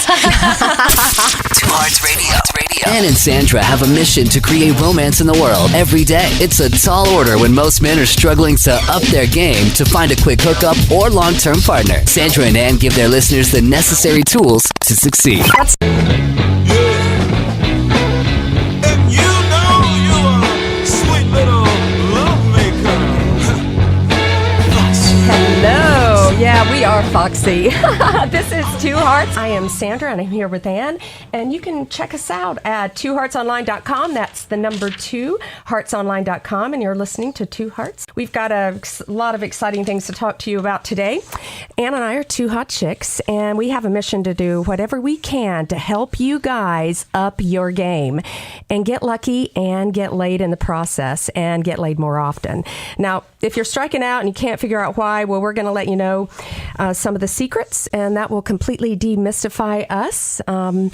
2Hearts Radio. Ann and Sandra have a mission to create romance in the world every day. It's a tall order when most men are struggling to up their game to find a quick hookup or long-term partner. Sandra and Ann give their listeners the necessary tools to succeed. Yeah, we are Foxy. This is 2Hearts. I am Sandra, and I'm here with Ann. And you can check us out at 2heartsonline.com. That's the number 2, heartsonline.com. And you're listening to 2Hearts. We've got a lot of exciting things to talk to you about today. Ann and I are 2 hot chicks, and we have a mission to do whatever we can to help you guys up your game and get lucky and get laid in the process and get laid more often. Now, if you're striking out and you can't figure out why, well, we're going to let you know some of the secrets, and that will completely demystify us and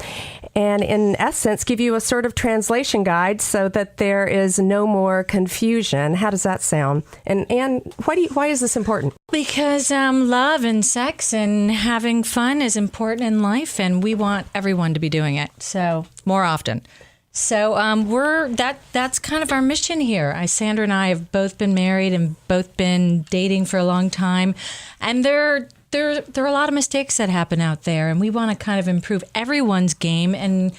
in essence give you a sort of translation guide so that there is no more confusion. How does that sound? And why is this important? Because love and sex and having fun is important in life, and we want everyone to be doing it, so more often. So that's kind of our mission here. Sandra and I have both been married and both been dating for a long time, and there are a lot of mistakes that happen out there, and we want to kind of improve everyone's game and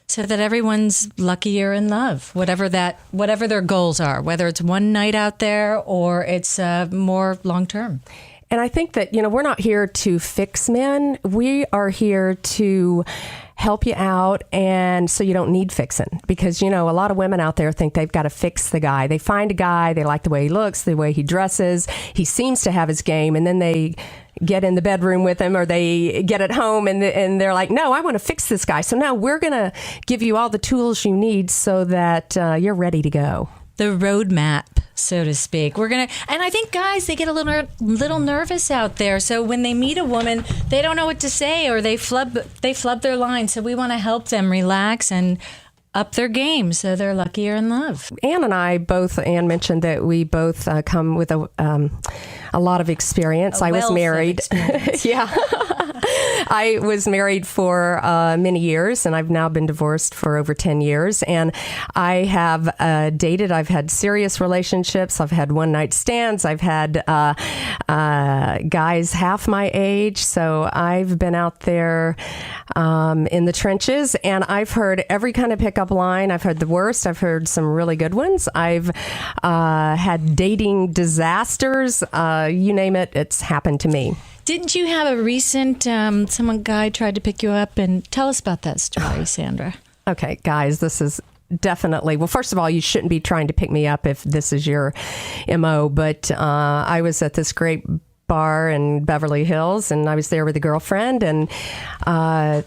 so that everyone's luckier in love, whatever their goals are, whether it's one night out there or it's more long term. And I think that, we're not here to fix men. We are here to help you out, and so you don't need fixing. Because, a lot of women out there think they've got to fix the guy. They find a guy, they like the way he looks, the way he dresses, he seems to have his game, and then they get in the bedroom with him, or they get at home and they're like, no, I want to fix this guy. So now we're going to give you all the tools you need so that you're ready to go. The roadmap, so to speak. And I think guys, they get a little nervous out there. So when they meet a woman, they don't know what to say, or they flub their line. So we want to help them relax and up their game so they're luckier in love. Ann and I both, Ann mentioned that we both come with a lot of experience. I was married. Yeah. I was married for many years, and I've now been divorced for over 10 years. And I have dated. I've had serious relationships. I've had one-night stands. I've had guys half my age. So I've been out there in the trenches, and I've heard every kind of pickup line. I've heard the worst. I've heard some really good ones. I've had dating disasters. You name it, it's happened to me. Didn't you have a recent, some guy tried to pick you up? And tell us about that story, Sandra. Okay, guys, this is definitely, well, first of all, you shouldn't be trying to pick me up if this is your MO, but I was at this great bar in Beverly Hills, and I was there with a girlfriend, and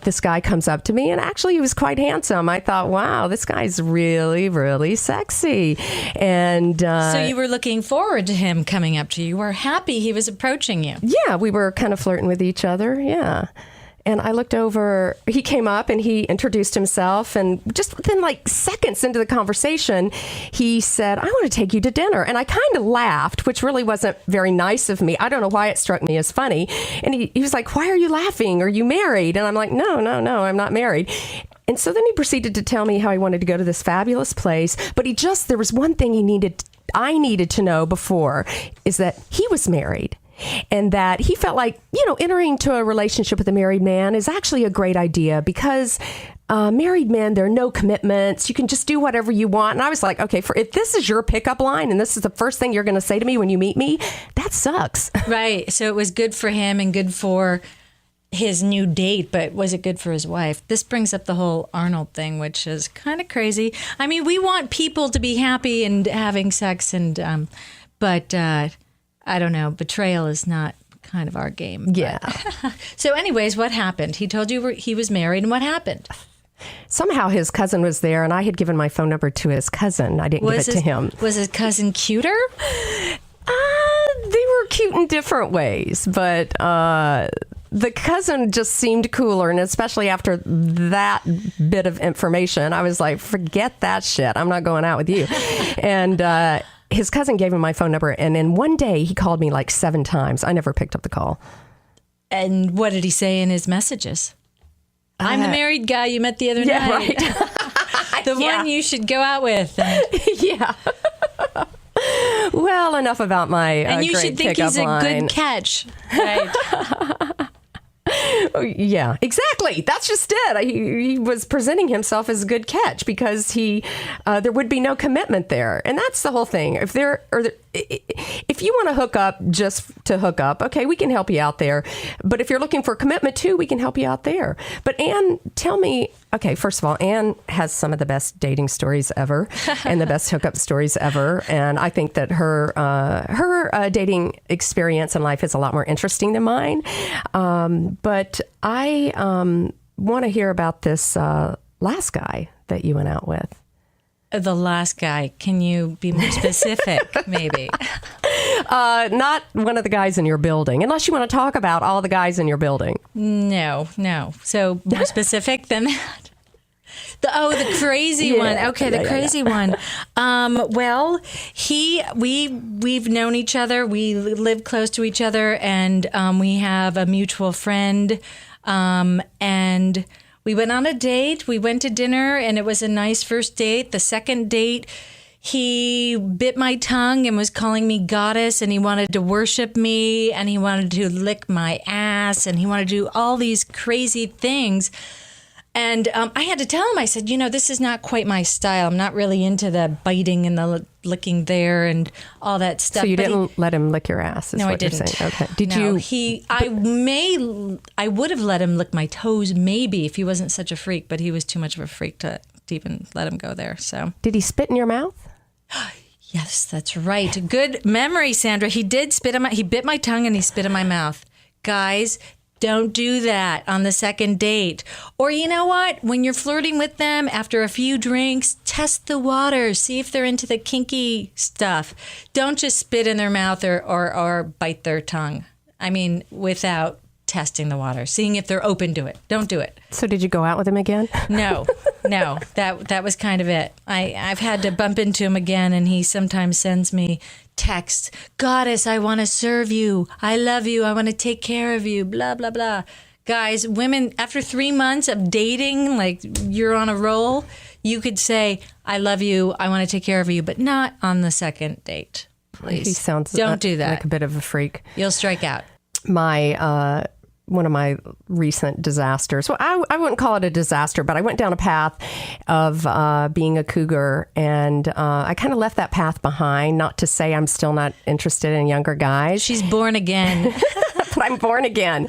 this guy comes up to me, and actually he was quite handsome. I thought, wow, this guy's really, really sexy. And so you were looking forward to him coming up to you. You were happy he was approaching you. Yeah, we were kind of flirting with each other. Yeah. And I looked over, he came up and he introduced himself, and just within like seconds into the conversation, he said, I want to take you to dinner. And I kind of laughed, which really wasn't very nice of me. I don't know why it struck me as funny. And he was like, why are you laughing? Are you married? And I'm like, no, I'm not married. And so then he proceeded to tell me how he wanted to go to this fabulous place. But there was one thing I needed to know before, is that he was married. And that he felt like, entering into a relationship with a married man is actually a great idea, because married men, there are no commitments. You can just do whatever you want. And I was like, okay, if this is your pickup line and this is the first thing you're going to say to me when you meet me, that sucks. Right. So it was good for him and good for his new date, but was it good for his wife? This brings up the whole Arnold thing, which is kind of crazy. I mean, we want people to be happy and having sex, and but I don't know. Betrayal is not kind of our game. Yeah. So anyways, what happened? He told you he was married, and what happened? Somehow his cousin was there, and I had given my phone number to his cousin. I didn't give it to him. Was his cousin cuter? They were cute in different ways, but the cousin just seemed cooler, and especially after that bit of information, I was like, forget that shit. I'm not going out with you. And his cousin gave him my phone number, and in one day he called me like 7 times. I never picked up the call. And what did he say in his messages? I'm the married guy you met the other Yeah, night. right. The one you should go out with. Yeah. Well, enough about my And you great should think pickup he's a line. good catch. Right. Yeah, exactly. That's just it. He was presenting himself as a good catch because there would be no commitment there, and that's the whole thing. If you want to hook up just to hook up, okay, we can help you out there. But if you're looking for commitment too, we can help you out there. But Anne, tell me. Okay, first of all, Anne has some of the best dating stories ever and the best hookup stories ever. And I think that her dating experience in life is a lot more interesting than mine. But I want to hear about this last guy that you went out with. The last guy. Can you be more specific, maybe? Not one of the guys in your building, unless you want to talk about all the guys in your building. No. So more specific than that. The crazy one. Okay, the crazy one. Well, we've known each other. We live close to each other, and we have a mutual friend. And we went on a date. We went to dinner, and it was a nice first date. The second date, he bit my tongue and was calling me goddess, and he wanted to worship me, and he wanted to lick my ass, and he wanted to do all these crazy things. And I had to tell him, I said, this is not quite my style. I'm not really into the biting and the licking there and all that stuff. So you didn't let him lick your ass, is no, what I didn't. You're saying. Okay. Did no, you? I would have let him lick my toes, maybe, if he wasn't such a freak, but he was too much of a freak to even let him go there. So Did he spit in your mouth? Yes, that's right. Good memory, Sandra. He did he bit my tongue and he spit in my mouth. Guys, don't do that on the second date. Or you know what? When you're flirting with them after a few drinks, test the waters. See if they're into the kinky stuff. Don't just spit in their mouth or bite their tongue. I mean, without testing the water, seeing if they're open to it. Don't do it. So did you go out with him again? No. That was kind of it. I've had to bump into him again, and he sometimes sends me texts. Goddess, I want to serve you. I love you. I want to take care of you. Blah, blah, blah. Guys, women, after 3 months of dating, like you're on a roll, you could say, I love you. I want to take care of you, but not on the second date. Please. He sounds Don't do that. like a bit of a freak. You'll strike out. One of my recent disasters. Well, I wouldn't call it a disaster, but I went down a path of being a cougar, and I kind of left that path behind. Not to say I'm still not interested in younger guys. She's born again. But I'm born again.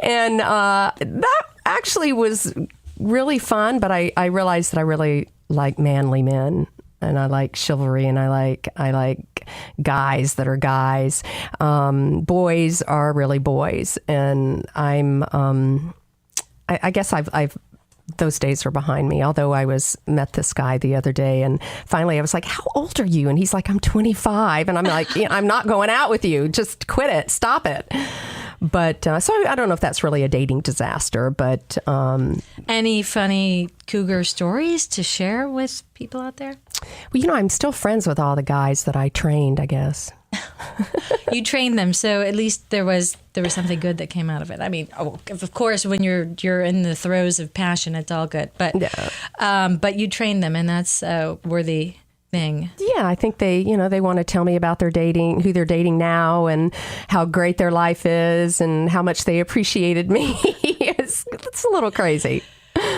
And that actually was really fun, but I realized that I really like manly men. And I like chivalry, and I like guys that are guys. Boys are really boys, and I guess I've those days are behind me. Although I met this guy the other day, and finally I was like, "How old are you?" And he's like, "I'm 25," and I'm like, "I'm not going out with you. Just quit it. Stop it." But so I don't know if that's really a dating disaster, but any funny cougar stories to share with people out there? Well, I'm still friends with all the guys that I trained, I guess. You trained them, so at least there was something good that came out of it. I mean, of course, when you're in the throes of passion, it's all good. But but you trained them, and that's a worthy thing. Yeah, I think they want to tell me about their dating, who they're dating now, and how great their life is, and how much they appreciated me. It's a little crazy.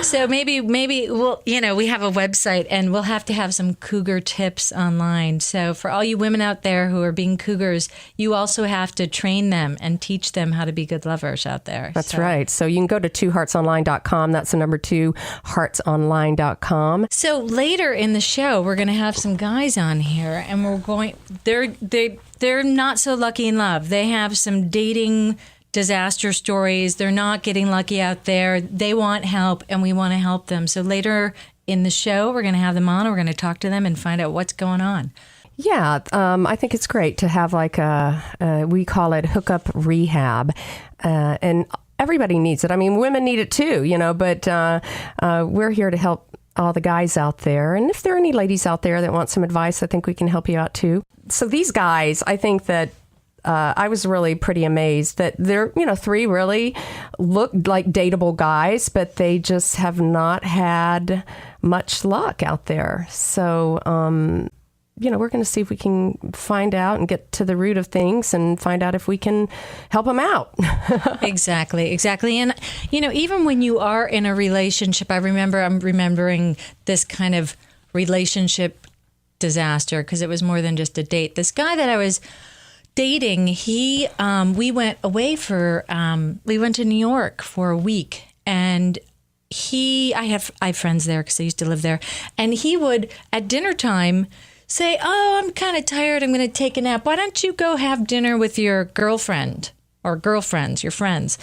So maybe we'll, we have a website, and we'll have to have some cougar tips online. So for all you women out there who are being cougars, you also have to train them and teach them how to be good lovers out there. That's right. So you can go to 2heartsonline.com. That's the number 2, heartsonline.com. So later in the show, we're going to have some guys on here, and they're not so lucky in love. They have some dating disaster stories. They're not getting lucky out there. They want help, and we want to help them. So later in the show, we're going to have them on. We're going to talk to them and find out what's going on. Yeah, I think it's great to have like we call it hookup rehab, and everybody needs it. I mean, women need it too, but we're here to help all the guys out there. And if there are any ladies out there that want some advice, I think we can help you out too. So these guys, I think that I was really pretty amazed that there, 3 really looked like dateable guys, but they just have not had much luck out there. So, we're going to see if we can find out and get to the root of things and find out if we can help them out. Exactly. And, even when you are in a relationship, I'm remembering this kind of relationship disaster because it was more than just a date. This guy that I was dating, we went away we went to New York for a week, and I have friends there because I used to live there, and he would at dinner time say, "Oh, I'm kind of tired. I'm going to take a nap. Why don't you go have dinner with your girlfriend or girlfriends, your friends?"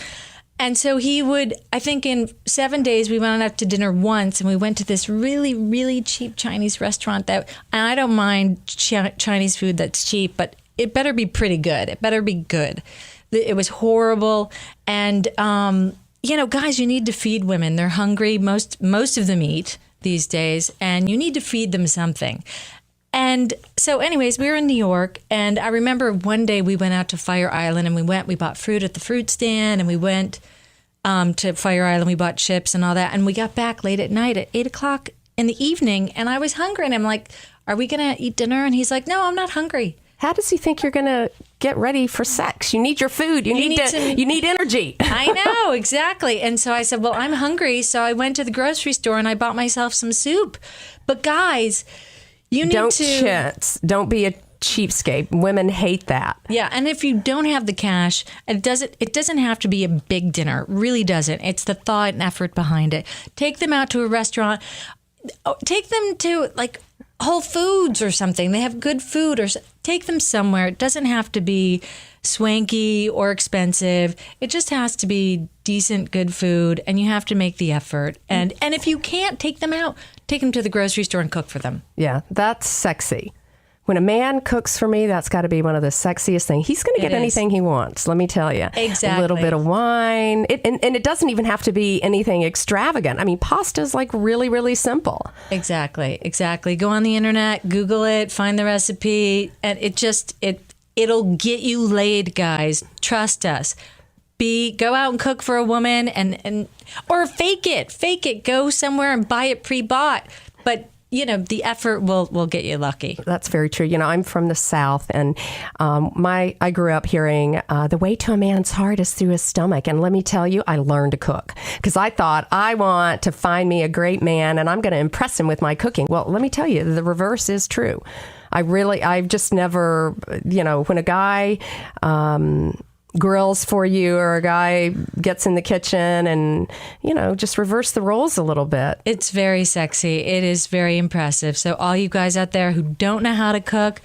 And so he would, I think in 7 days, we went out to dinner once, and we went to this really, really cheap Chinese restaurant and I don't mind Chinese food that's cheap, but it better be pretty good. It better be good. It was horrible. And, guys, you need to feed women. They're hungry. Most of them eat these days, and you need to feed them something. And so anyways, we were in New York, and I remember one day we went out to Fire Island, and we bought fruit at the fruit stand, and we went to Fire Island, we bought chips and all that, and we got back late at night at 8 o'clock in the evening, and I was hungry, and I'm like, "Are we going to eat dinner?" And he's like, "No, I'm not hungry." How does he think you're going to get ready for sex? You need your food. You need energy. I know, exactly. And so I said, "Well, I'm hungry." So I went to the grocery store and I bought myself some soup. But guys, you need Don't be a cheapskate. Women hate that. Yeah, and if you don't have the cash, it doesn't have to be a big dinner. It really doesn't. It's the thought and effort behind it. Take them out to a restaurant. Take them to like Whole Foods or something. They have good food, or take them somewhere. It doesn't have to be swanky or expensive. It just has to be decent, good food, and you have to make the effort. And if you can't take them out, take them to the grocery store and cook for them. Yeah, that's sexy. When a man cooks for me, that's got to be one of the sexiest things. He's going to get anything he wants, let me tell you. Exactly. A little bit of wine. And it doesn't even have to be anything extravagant. I mean, pasta's like really, really simple. Exactly. Go on the internet, Google it, find the recipe, and it'll get you laid, guys. Trust us. Go out and cook for a woman or fake it. Go somewhere and buy it pre-bought. But the effort will get you lucky. That's very true. I'm from the South, and I grew up hearing the way to a man's heart is through his stomach. And let me tell you, I learned to cook because I thought I want to find me a great man, and I'm going to impress him with my cooking. Well, let me tell you, the reverse is true. I've just never, when a guy grills for you or a guy gets in the kitchen and, just reverse the roles a little bit. It's very sexy. It is very impressive. So all you guys out there who don't know how to cook,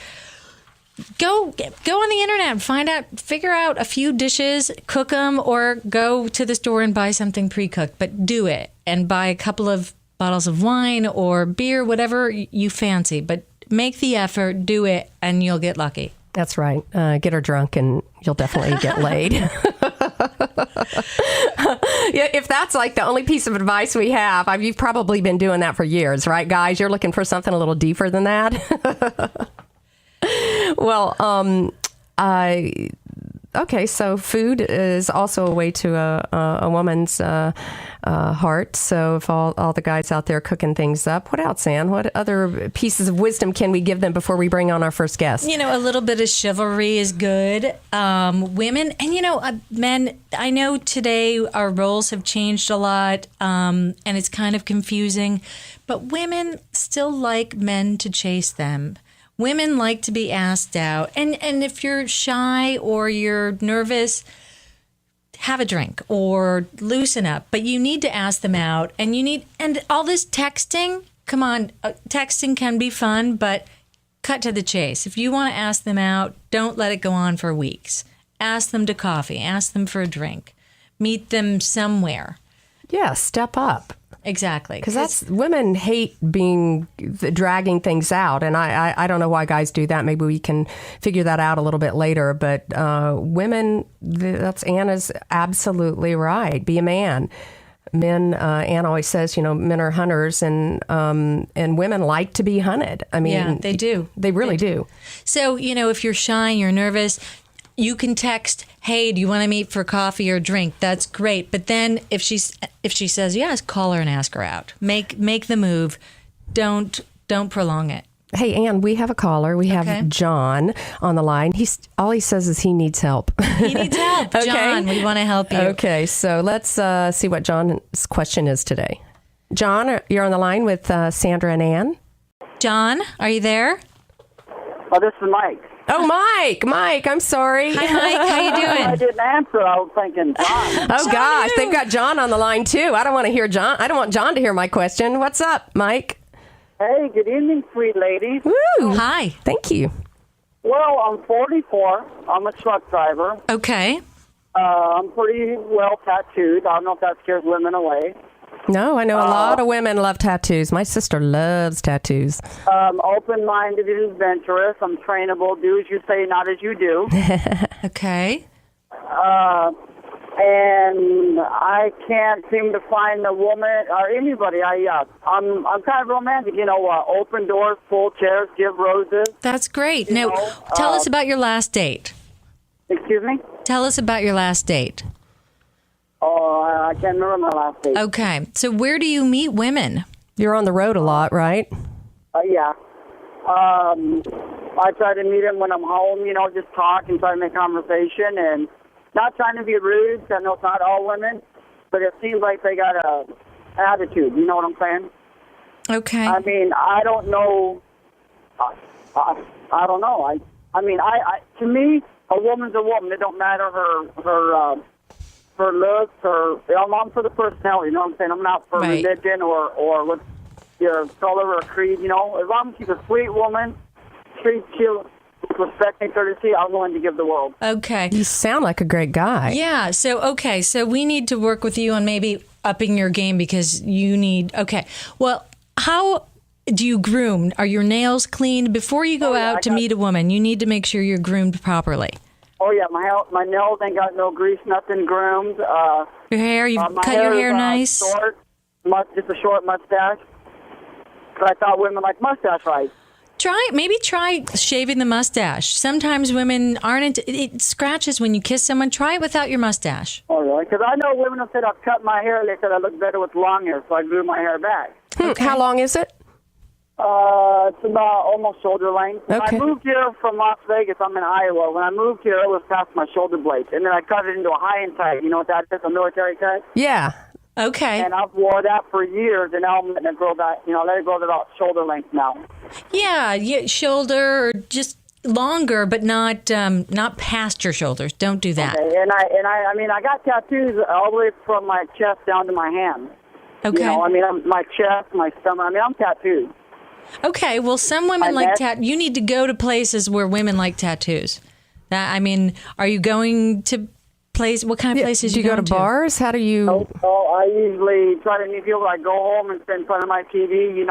go on the internet and figure out a few dishes, cook them, or go to the store and buy something pre-cooked. But do it and buy a couple of bottles of wine or beer, whatever you fancy. But make the effort, do it, and you'll get lucky. That's right. Get her drunk and you'll definitely get laid. Yeah, if that's like the only piece of advice we have, you've probably been doing that for years, right, guys? You're looking for something a little deeper than that. Well, okay, so food is also a way to a woman's heart. So if all the guys out there cooking things up, what else, Ann? What other pieces of wisdom can we give them before we bring on our first guest? A little bit of chivalry is good. Women and, men, I know today our roles have changed a lot, and it's kind of confusing, but women still like men to chase them. Women like to be asked out. And if you're shy or you're nervous, have a drink or loosen up. But you need to ask them out. And all this texting, come on, texting can be fun, but cut to the chase. If you want to ask them out, don't let it go on for weeks. Ask them to coffee. Ask them for a drink. Meet them somewhere. Yeah, step up. Exactly. Because women hate dragging things out. And I don't know why guys do that. Maybe we can figure that out a little bit later. But women, Anna's absolutely right. Be a man. Men, Ann always says, men are hunters and women like to be hunted. I mean, yeah, they do. They really do. So, if you're shy and you're nervous, you can text, "Hey, do you want to meet for coffee or drink?" That's great. But then if she says yes, call her and ask her out. Make the move. Don't prolong it. Hey, Ann, we have a caller. We have Okay. John on the line. All he says is he needs help. He needs help. Okay. John, we want to help you. Okay, so let's see what John's question is today. John, you're on the line with Sandra and Ann. John, are you there? Oh, this is Mike. Oh, Mike, I'm sorry. Hi, Mike. How you I doing? didn't answer. I was thinking, John. Oh, gosh, they've got John on the line, too. I don't want to hear John. I don't want John to hear my question. What's up, Mike? Hey, good evening, sweet ladies. Woo. Hi. Thank you. Well, I'm 44. I'm a truck driver. Okay. I'm pretty well tattooed. I don't know if that scares women away. No, I know a lot of women love tattoos. My sister loves tattoos. Open-minded and adventurous. I'm trainable. Do as you say, not as you do. Okay. And I can't seem to find a woman or anybody. I'm kind of romantic, open doors, pull chairs, give roses. That's great. You Now, know, tell us about your last date. Excuse me? Tell us about your last date. Oh, I can't remember my last date. Okay. So where do you meet women? You're on the road a lot, right? Yeah. I try to meet them when I'm home, just talk and try to make conversation and not trying to be rude. I know it's not all women, but it seems like they got a attitude. You know what I'm saying? Okay. I mean, I don't know. I don't know. I mean, to me, a woman's a woman. It don't matter her looks, I'm for the personality. You know what I'm saying? I'm not for Right. religion or what your color or creed. As long as she's a sweet woman, treats you with respect and courtesy, I'm willing to give the world. Okay. You sound like a great guy. Yeah. So we need to work with you on maybe upping your game because you need. Okay. Well, how do you groom? Are your nails cleaned before you go out to meet a woman? You need to make sure you're groomed properly. Oh yeah, my nails ain't got no grease, nothing groomed. Your hair, you my cut your hair is, nice. Short, just a short mustache. But I thought women like mustache right. Maybe try shaving the mustache. Sometimes women aren't. It scratches when you kiss someone. Try it without your mustache. Oh really? Because I know women have said I've cut my hair. They said I look better with long hair, so I grew my hair back. How long is it? It's about almost shoulder length. When Okay. I moved here from Las Vegas, I'm in Iowa. When I moved here, it was past my shoulder blades. And then I cut it into a high and tight. You know what that is? A military cut? Yeah. Okay. And I've wore that for years, and now I'm letting it grow back. Let it grow to about shoulder length now. Yeah, shoulder or just longer, but not past your shoulders. Don't do that. Okay. And I got tattoos all the way from my chest down to my hands. Okay. My chest, my stomach. I'm tattooed. Okay. Well, some women I like bet. You need to go to places where women like tattoos. Are you going to what kind of places Do you go to bars? How do you? Oh, I usually try to meet people. I go home and sit in front of my TV.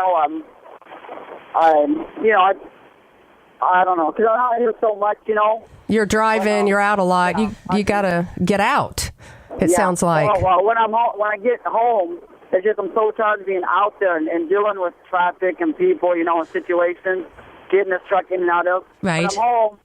I don't know, because I'm out here so much. You're driving. You're out a lot. You gotta get out. It sounds like. Well, when I get home, it's just I'm so tired of being out there and dealing with traffic and people, and situations, getting this truck in and out of. Right. When I'm home,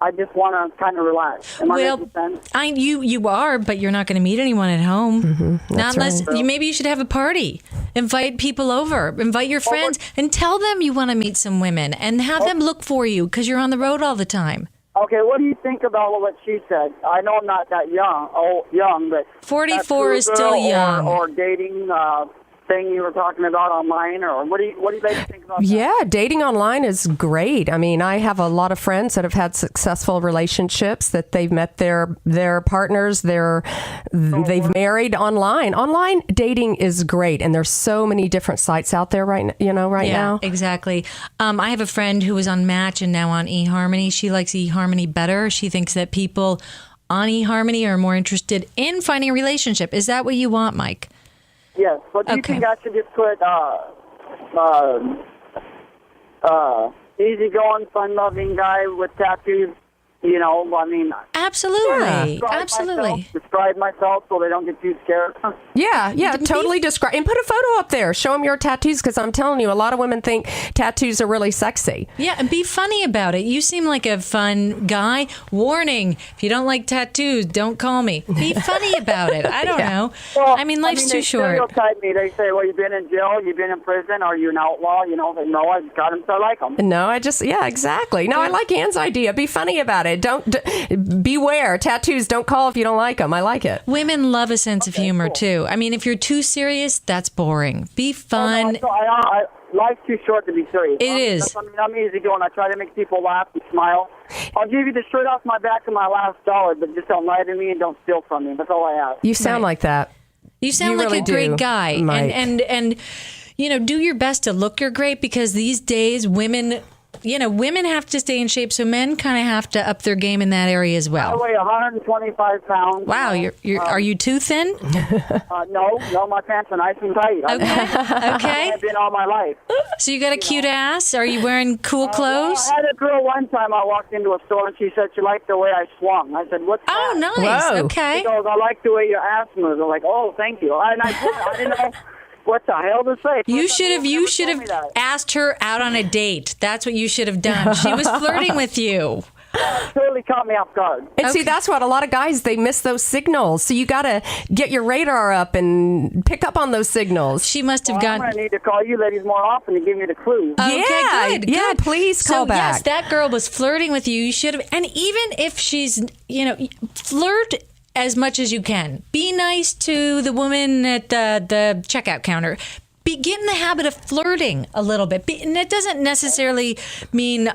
I just want to kind of relax. Am I making sense? You are, but you're not going to meet anyone at home. Mm-hmm. Not unless maybe you should have a party. Invite people over. Invite your friends and tell them you want to meet some women and have them look for you because you're on the road all the time. Okay, what do you think about what she said? I know I'm not that young, but 44 is still young. Or dating thing you were talking about online, or what do you ladies think about that? Yeah, dating online is great. I have a lot of friends that have had successful relationships that they've met their partners, they've married online. Online dating is great, and there's so many different sites out there right now. Exactly. I have a friend who was on Match and now on eHarmony. She likes eHarmony better. She thinks that people on eHarmony are more interested in finding a relationship. Is that what you want, Mike? Yes, but do you think I should just put easygoing, fun-loving guy with tattoos You know, I mean, Absolutely. Absolutely. Describe myself so they don't get too scared. Yeah, totally describe. And put a photo up there. Show them your tattoos, because I'm telling you, a lot of women think tattoos are really sexy. Yeah, and be funny about it. You seem like a fun guy. Warning, if you don't like tattoos, don't call me. Be funny about it. I don't know. Well, I mean, life's too they short. stereotype me. They say, well, you've been in jail, you've been in prison, are you an outlaw? You know, no, I got him, so I like him. No, exactly. No, I like Ann's idea. Be funny about it. Beware. Tattoos, don't call if you don't like them. I like it. Women love a sense of humor, too. I mean, if you're too serious, that's boring. Be fun. Life's too short to be serious. It is. I mean, I'm easygoing. I try to make people laugh and smile. I'll give you the shirt off my back and my last dollar, but just don't lie to me and don't steal from me. That's all I ask. You sound like that. You sound like really a great do, guy. Mike. And you know, do your best to look your great, because these days women have to stay in shape, so men kind of have to up their game in that area as I well. weigh 125 pounds. Wow, are you too thin? No, my pants are nice and tight. Okay. I've been all my life. So you got a cute ass? Are you wearing cool clothes? I had a girl one time. I walked into a store and she said she liked the way I swung. I said, "What's Oh, that?" nice. Whoa. Okay. She goes, "I like the way your ass moves." I'm like, "Oh, thank you." And I didn't know what the hell to say. You should have asked her out on a date. That's what you should have done. She was flirting with you. Totally caught me off guard. And see, that's what a lot of guys, they miss those signals. So you got to get your radar up and pick up on those signals. She must have I'm gotten. going to need to call you ladies more often to give me the clues. Okay, good. Yeah, please call back. Yes, that girl was flirting with you. You should have. And even if she's, flirt as much as you can. Be nice to the woman at the checkout counter. Get in the habit of flirting a little bit. And it doesn't necessarily mean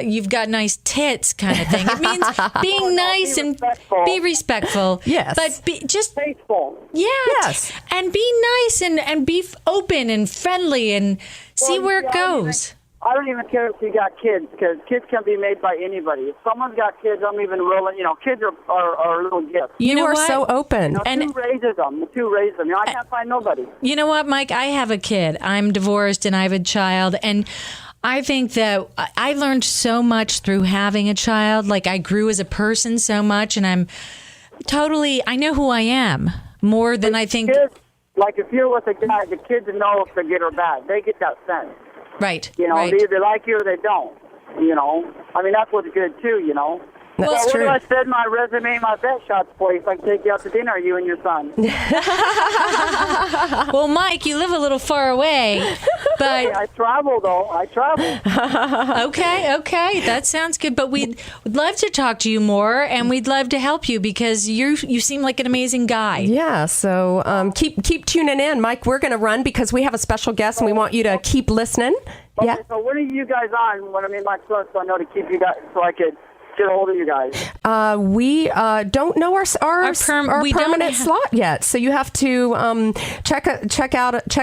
you've got nice tits kind of thing. It means being nice and be respectful. Yes. But just Faithful. yeah. Yes. And be nice and be open and friendly and see where it goes. I don't even care if you got kids, because kids can be made by anybody. If someone's got kids, I'm even willing. Kids are little gifts. You know are what? so open. And- Who raises them? Who raised them? I can't find nobody. You know what, Mike? I have a kid. I'm divorced and I have a child. And I think that I learned so much through having a child. Like, I grew as a person so much, and I know who I am more than I think. Kids, like if you're with a guy, the kids know if they're good or bad. They get that sense. Right. They either like you or they don't. I mean, that's what's good too. That's What true. do I said my resume, my vet shots place? I can take you out to dinner, you and your son. Well, Mike, you live a little far away, but I travel though. okay, that sounds good. But we'd love to talk to you more, and we'd love to help you, because you seem like an amazing guy. Yeah, so keep tuning in. Mike, we're going to run because we have a special guest and we want you to keep listening. Okay, Yeah. so when are you guys on? When my son, so I know to keep you guys, so I could get a hold of you guys. We don't know our we don't permanent have- slot yet, so you have to check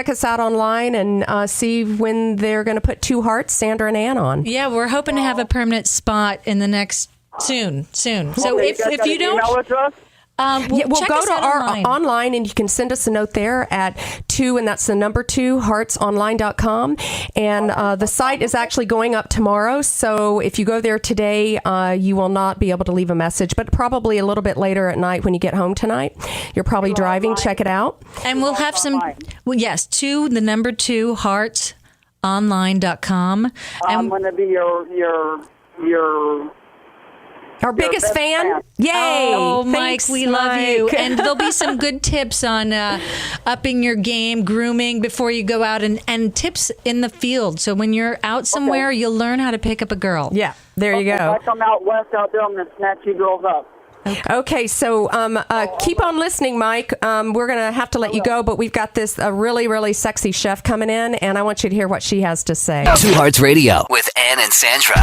us out online and see when they're going to put 2Hearts, Sandra and Ann on. Yeah, we're hoping to have a permanent spot in the next soon. So Okay, if guys got you an don't. email address? We'll check go us to out our online. and you can send us a note there at 2, and that's the number 2, heartsonline.com. And the site is actually going up tomorrow. So if you go there today, you will not be able to leave a message, but probably a little bit later at night when you get home tonight. You're probably driving. online. Check it out. And we'll have some, online. well, yes, the number 2, heartsonline.com. I'm And going to be your Our biggest best fan. fan. Yay. oh, Thanks, Mike, we love you. Mike. And there'll be some good tips on upping your game, grooming before you go out, and tips in the field. So when you're out somewhere, you'll learn how to pick up a girl. Yeah, there you If I go. come out west out there, I'm going to snatch you girls up. Okay, so keep on listening, Mike. We're going to have to let you go, but we've got this really, really sexy chef coming in, and I want you to hear what she has to say. 2Hearts Radio with Ann and Sandra.